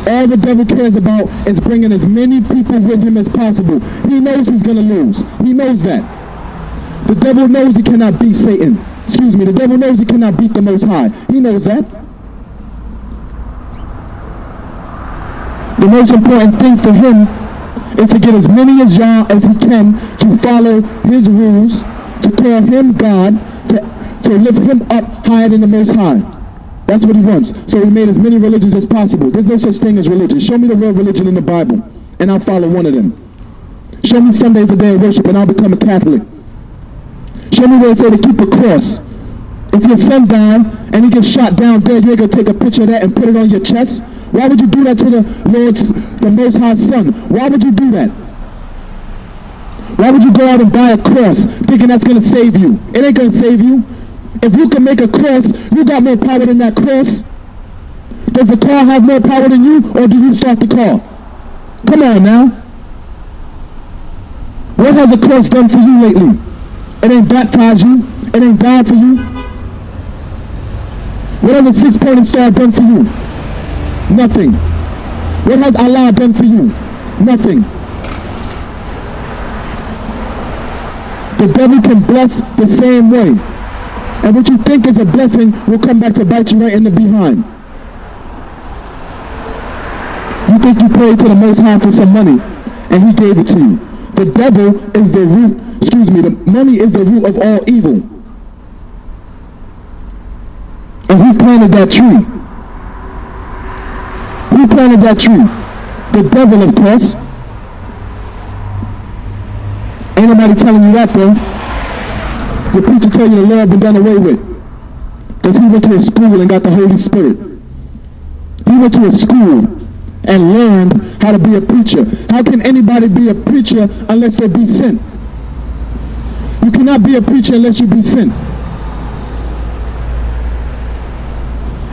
All the devil cares about is bringing as many people with him as possible. He knows he's going to lose. He knows that. The devil knows he cannot beat Satan. Excuse me, the devil knows he cannot beat the Most High. He knows that. The most important thing for him is to get as many of y'all as he can to follow his rules, to call him God, to lift him up higher than the Most High. That's what he wants. So he made as many religions as possible. There's no such thing as religion. Show me the real religion in the Bible, and I'll follow one of them. Show me Sunday's the day of worship, and I'll become a Catholic. Show me where it says to keep a cross. If your son died and he gets shot down dead, you ain't gonna take a picture of that and put it on your chest? Why would you do that to the Most High Son? Why would you do that? Why would you go out and buy a cross thinking that's gonna save you? It ain't gonna save you. If you can make a cross, you got more power than that cross. Does the car have more power than you, or do you start the car? Come on now. What has a cross done for you lately? It ain't baptized you. It ain't died for you. What has a 6-pointed star done for you? Nothing. What has Allah done for you? Nothing. The devil can bless the same way. And what you think is a blessing will come back to bite you right in the behind. You think you prayed to the Most High for some money, and he gave it to you. The devil is the root, the money is the root of all evil. And who planted that tree? Who planted that tree? The devil, of course. Ain't nobody telling you that, though. The preacher tell you the law been done away with. Because he went to a school and got the Holy Spirit. He went to a school and learned how to be a preacher. How can anybody be a preacher unless they be sent? You cannot be a preacher unless you be sent.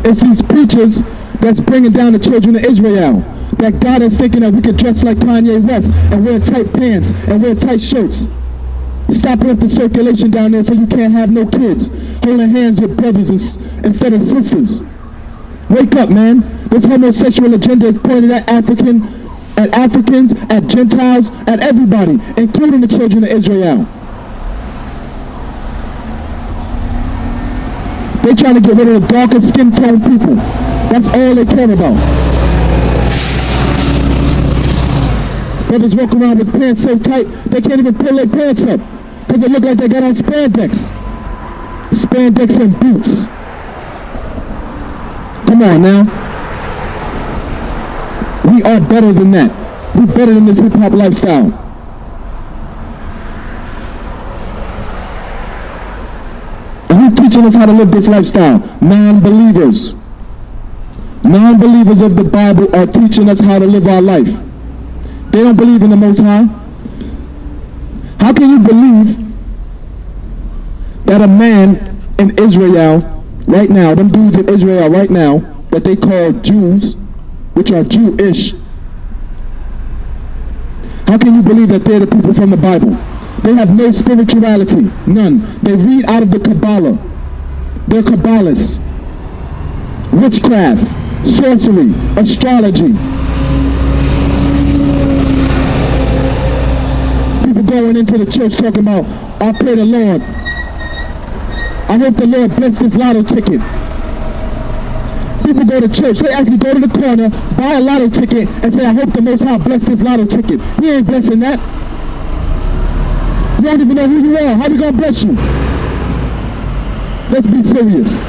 It's these preachers that's bringing down the children of Israel. That God is thinking that we could dress like Kanye West and wear tight pants and wear tight shirts. Stopping up the circulation down there so you can't have no kids. Holding hands with brothers instead of sisters. Wake up, man. This homosexual agenda is pointed at Africans, at Gentiles, at everybody, including the children of Israel. They're trying to get rid of the darker skin tone people. That's all they care about. Brothers walk around with pants so tight, they can't even pull their pants up. Because they look like they got on spandex. Spandex and boots. Come on now. We are better than that. We're better than this hip-hop lifestyle. And who's teaching us how to live this lifestyle? Non-believers. Non-believers of the Bible are teaching us how to live our life. They don't believe in the Most High. How can you believe that a man in Israel right now, them dudes in Israel right now, that they call Jews, which are Jewish, how can you believe that they're the people from the Bible? They have no spirituality, none. They read out of the Kabbalah. They're Kabbalists. Witchcraft, sorcery, astrology. Going into the church talking about, I pray the Lord. I hope the Lord bless this lotto ticket. People go to church, they actually go to the corner, buy a lotto ticket, and say, I hope the Most High bless this lotto ticket. He ain't blessing that. You don't even know who you are. How he gonna bless you? Let's be serious.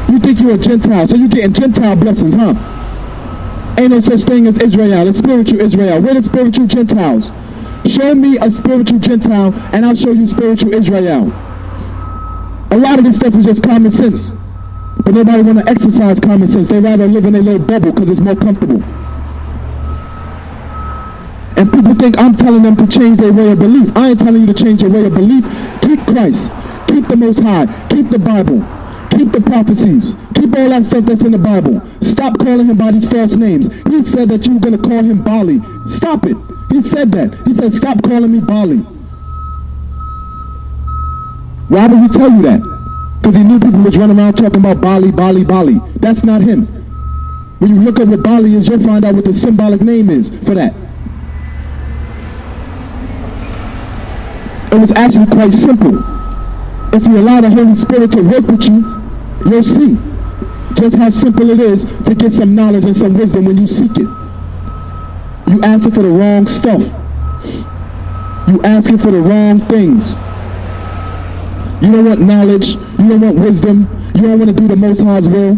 You think you're a Gentile, so you're getting Gentile blessings, huh? Ain't no such thing as Israel. It's spiritual Israel. We're the spiritual Gentiles. Show me a spiritual Gentile, and I'll show you spiritual Israel. A lot of this stuff is just common sense. But nobody want to exercise common sense. They rather live in a little bubble because it's more comfortable. And people think I'm telling them to change their way of belief. I ain't telling you to change your way of belief. Keep Christ. Keep the Most High. Keep the Bible. Keep the prophecies. Keep all that stuff that's in the Bible. Stop calling him by these false names. He said that you were going to call him Bali. Stop it. He said that. He said, stop calling me Bali. Why would he tell you that? Because he knew people was running around talking about Bali, Bali, Bali. That's not him. When you look up what Bali is, you'll find out what the symbolic name is for that. It was actually quite simple. If you allow the Holy Spirit to work with you, you'll see just how simple it is to get some knowledge and some wisdom when you seek it. You asking for the wrong stuff. You asking for the wrong things. You don't want knowledge. You don't want wisdom. You don't want to do the Most High's will.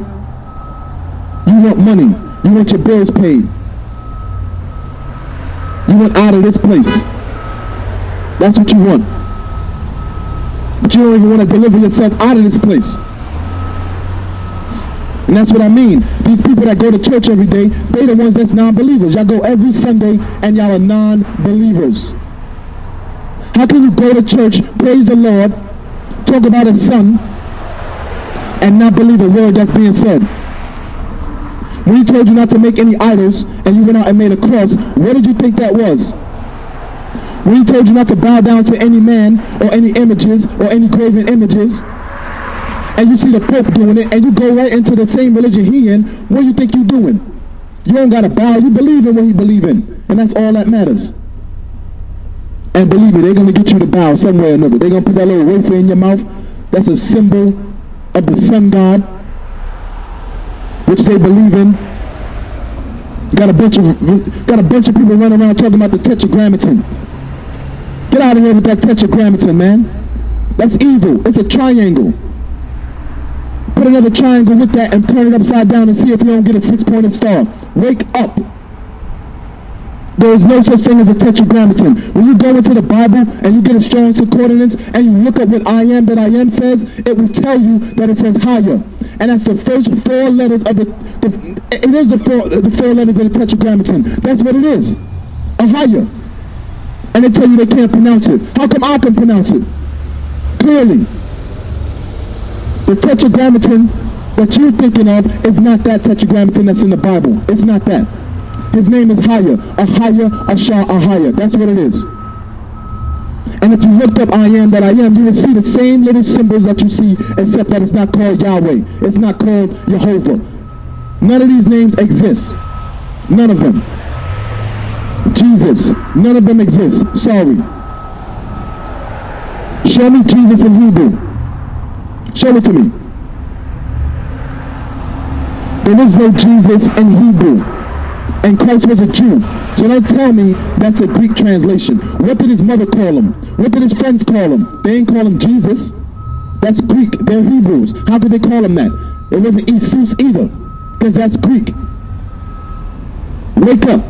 You want money. You want your bills paid. You want out of this place. That's what you want. But you don't even want to deliver yourself out of this place. And that's what I mean. These people that go to church every day, they the ones that's non-believers. Y'all go every Sunday and y'all are non-believers. How can you go to church, praise the Lord, talk about His Son, and not believe a word that's being said? When He told you not to make any idols and you went out and made a cross, what did you think that was? When He told you not to bow down to any man or any images or any graven images, and you see the Pope doing it, and you go right into the same religion he in, what do you think you're doing? You don't got to bow. You believe in what he believe in, and that's all that matters. And believe me, they're going to get you to bow some way or another. They're going to put that little wafer in your mouth. That's a symbol of the sun god, which they believe in. Got a bunch of people running around talking about the tetragrammaton. Get out of here with that tetragrammaton, man. That's evil. It's a triangle. Put another triangle with that and turn it upside down and see if you don't get a 6-pointed star. Wake up. There is no such thing as a tetragrammaton. When you go into the Bible and you get a strong concordance and you look at what I am that I am says, it will tell you that it says higher. And that's the first 4 letters of it is the four letters of the tetragrammaton. That's what it is. A higher. And they tell you they can't pronounce it. How come I can pronounce it? Clearly. The tetragrammaton that you're thinking of is not that tetragrammaton that's in the Bible. It's not that. His name is higher. A higher, a shah, a higher. That's what it is. And if you looked up I am that I am, you will see the same little symbols that you see, except that it's not called Yahweh. It's not called Jehovah. None of these names exist. None of them. Jesus. None of them exist. Sorry. Show me Jesus in Hebrew. Show it to me. There is no Jesus in Hebrew. And Christ was a Jew. So don't tell me that's the Greek translation. What did his mother call him? What did his friends call him? They ain't call him Jesus. That's Greek. They're Hebrews. How could they call him that? It wasn't Jesus either, because that's Greek. Wake up.